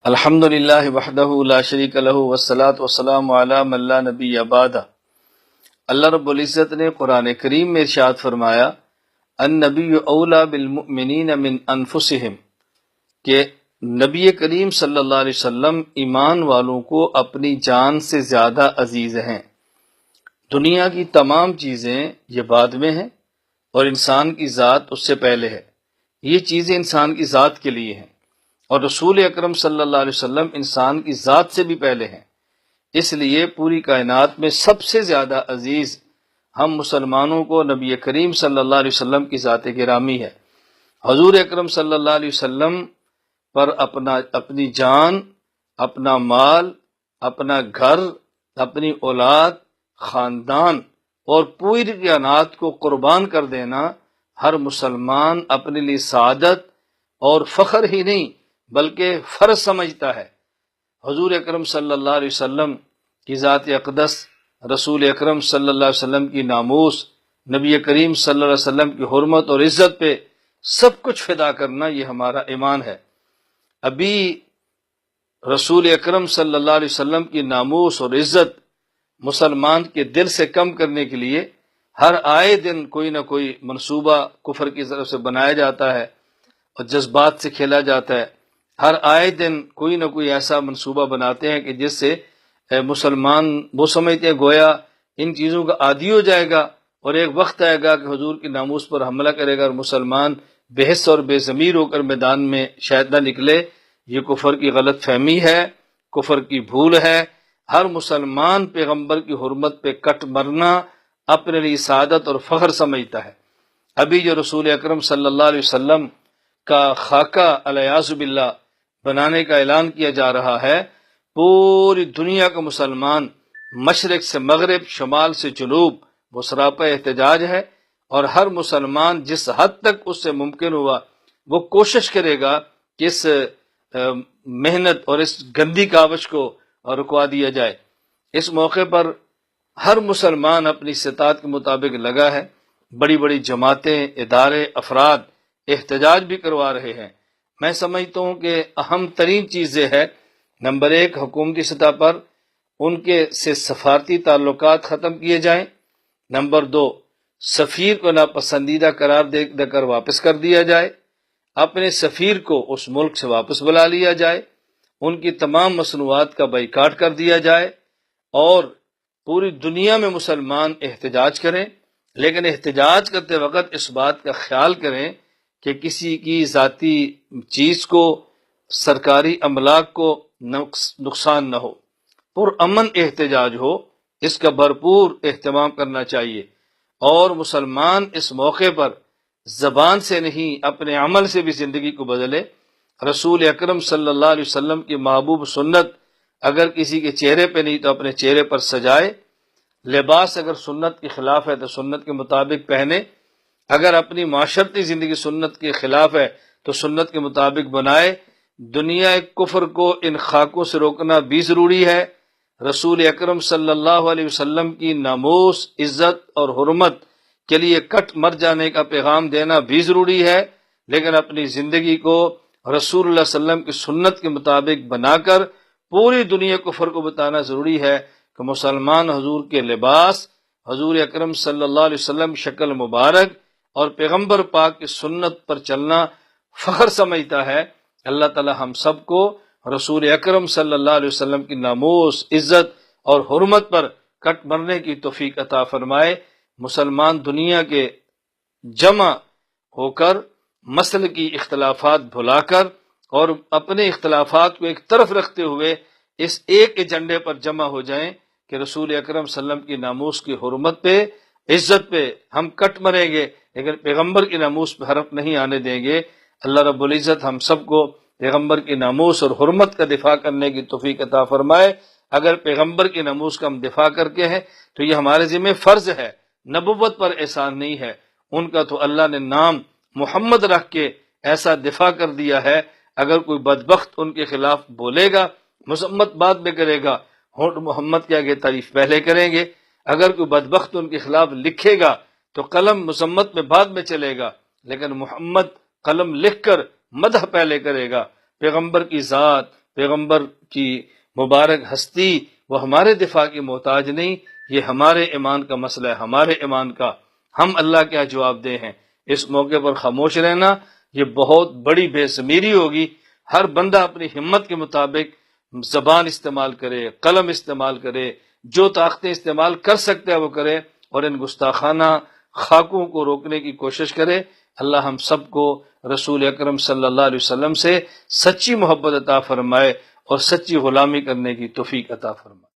الحمدللہ وحدہ لا شریک لہ والصلاۃ والسلام علی من لا نبی بعدہ۔ اللہ رب العزت نے قرآن کریم میں ارشاد فرمایا النبی اولی بالمؤمنین من انفسہم، کہ نبی کریم صلی اللہ علیہ وسلم ایمان والوں کو اپنی جان سے زیادہ عزیز ہیں۔ دنیا کی تمام چیزیں یہ بعد میں ہیں اور انسان کی ذات اس سے پہلے ہے۔ یہ چیزیں انسان کی ذات کے لیے ہیں اور رسول اکرم صلی اللہ علیہ وسلم انسان کی ذات سے بھی پہلے ہیں۔ اس لیے پوری کائنات میں سب سے زیادہ عزیز ہم مسلمانوں کو نبی کریم صلی اللہ علیہ وسلم کی ذات گرامی ہے۔ حضور اکرم صلی اللہ علیہ وسلم پر اپنی جان، اپنا مال، اپنا گھر، اپنی اولاد، خاندان اور پوری کائنات کو قربان کر دینا ہر مسلمان اپنے لیے سعادت اور فخر ہی نہیں بلکہ فرض سمجھتا ہے۔ حضور اکرم صلی اللہ علیہ وسلم کی ذات اقدس، رسول اکرم صلی اللہ علیہ وسلم کی ناموس، نبی کریم صلی اللہ علیہ وسلم کی حرمت اور عزت پہ سب کچھ فدا کرنا، یہ ہمارا ایمان ہے۔ ابھی رسول اکرم صلی اللہ علیہ وسلم کی ناموس اور عزت مسلمان کے دل سے کم کرنے کے لیے ہر آئے دن کوئی نہ کوئی منصوبہ کفر کی طرف سے بنایا جاتا ہے اور جذبات سے کھیلا جاتا ہے۔ ہر آئے دن کوئی نہ کوئی ایسا منصوبہ بناتے ہیں کہ جس سے مسلمان وہ سمجھتے ہیں گویا ان چیزوں کا عادی ہو جائے گا اور ایک وقت آئے گا کہ حضور کی ناموس پر حملہ کرے گا اور مسلمان بے حس اور بے ضمیر ہو کر میدان میں شاید نہ نکلے۔ یہ کفر کی غلط فہمی ہے، کفر کی بھول ہے۔ ہر مسلمان پیغمبر کی حرمت پہ کٹ مرنا اپنے لیے سعادت اور فخر سمجھتا ہے۔ ابھی جو رسول اکرم صلی اللہ علیہ وسلم کا خاکہ الیاذ باللہ بنانے کا اعلان کیا جا رہا ہے، پوری دنیا کا مسلمان مشرق سے مغرب، شمال سے جنوب وہ سراپا احتجاج ہے، اور ہر مسلمان جس حد تک اس سے ممکن ہوا وہ کوشش کرے گا کہ اس محنت اور اس گندی کاوش کو رکوا دیا جائے۔ اس موقع پر ہر مسلمان اپنی استطاعت کے مطابق لگا ہے۔ بڑی بڑی جماعتیں، ادارے، افراد احتجاج بھی کروا رہے ہیں۔ میں سمجھتا ہوں کہ اہم ترین چیزیں ہے، نمبر ایک، حکومتی سطح پر ان کے سے سفارتی تعلقات ختم کیے جائیں۔ نمبر دو، سفیر کو ناپسندیدہ قرار دے کر واپس کر دیا جائے، اپنے سفیر کو اس ملک سے واپس بلا لیا جائے، ان کی تمام مصنوعات کا بائیکاٹ کر دیا جائے، اور پوری دنیا میں مسلمان احتجاج کریں، لیکن احتجاج کرتے وقت اس بات کا خیال کریں کہ کسی کی ذاتی چیز کو، سرکاری املاک کو نقصان نہ ہو، پرامن احتجاج ہو، اس کا بھرپور اہتمام کرنا چاہیے۔ اور مسلمان اس موقع پر زبان سے نہیں اپنے عمل سے بھی زندگی کو بدلے۔ رسول اکرم صلی اللہ علیہ وسلم کی محبوب سنت اگر کسی کے چہرے پہ نہیں تو اپنے چہرے پر سجائے، لباس اگر سنت کے خلاف ہے تو سنت کے مطابق پہنے، اگر اپنی معاشرتی زندگی سنت کے خلاف ہے تو سنت کے مطابق بنائے۔ دنیا کفر کو ان خاکوں سے روکنا بھی ضروری ہے۔ رسول اکرم صلی اللہ علیہ وسلم کی ناموس، عزت اور حرمت کے لیے کٹ مر جانے کا پیغام دینا بھی ضروری ہے، لیکن اپنی زندگی کو رسول اللہ صلی اللہ علیہ وسلم کی سنت کے مطابق بنا کر پوری دنیا کفر کو بتانا ضروری ہے کہ مسلمان حضور کے لباس، حضور اکرم صلی اللہ علیہ وسلم شکل مبارک اور پیغمبر پاک کی سنت پر چلنا فخر سمجھتا ہے۔ اللہ تعالی ہم سب کو رسول اکرم صلی اللہ علیہ وسلم کی ناموس، عزت اور حرمت پر کٹ مرنے کی توفیق عطا فرمائے۔ مسلمان دنیا کے جمع ہو کر مسل کی اختلافات بھلا کر اور اپنے اختلافات کو ایک طرف رکھتے ہوئے اس ایک ایجنڈے پر جمع ہو جائیں کہ رسول اکرم صلی اللہ علیہ وسلم کی ناموس کی حرمت پہ، عزت پہ ہم کٹ مریں گے، لیکن پیغمبر کی ناموس پہ حرف نہیں آنے دیں گے۔ اللہ رب العزت ہم سب کو پیغمبر کی ناموس اور حرمت کا دفاع کرنے کی توفیق عطا فرمائے۔ اگر پیغمبر کی ناموس کا ہم دفاع کر کے ہیں تو یہ ہمارے ذمہ فرض ہے، نبوت پر احسان نہیں ہے۔ ان کا تو اللہ نے نام محمد رکھ کے ایسا دفاع کر دیا ہے، اگر کوئی بدبخت ان کے خلاف بولے گا، مذمت بعد میں کرے گا، ہونٹ محمد کے آگے تعریف پہلے کریں گے۔ اگر کوئی بدبخت ان کے خلاف لکھے گا تو قلم مذمت میں بعد میں چلے گا، لیکن محمد قلم لکھ کر مدح پہلے کرے گا۔ پیغمبر کی ذات، پیغمبر کی مبارک ہستی وہ ہمارے دفاع کی محتاج نہیں، یہ ہمارے ایمان کا مسئلہ ہے، ہمارے ایمان کا، ہم اللہ کیا جواب دہ ہیں۔ اس موقع پر خاموش رہنا یہ بہت بڑی بے ضمیری ہوگی۔ ہر بندہ اپنی ہمت کے مطابق زبان استعمال کرے، قلم استعمال کرے، جو طاقتیں استعمال کر سکتے ہیں وہ کرے، اور ان گستاخانہ خاکوں کو روکنے کی کوشش کرے۔ اللہ ہم سب کو رسول اکرم صلی اللہ علیہ وسلم سے سچی محبت عطا فرمائے اور سچی غلامی کرنے کی توفیق عطا فرمائے۔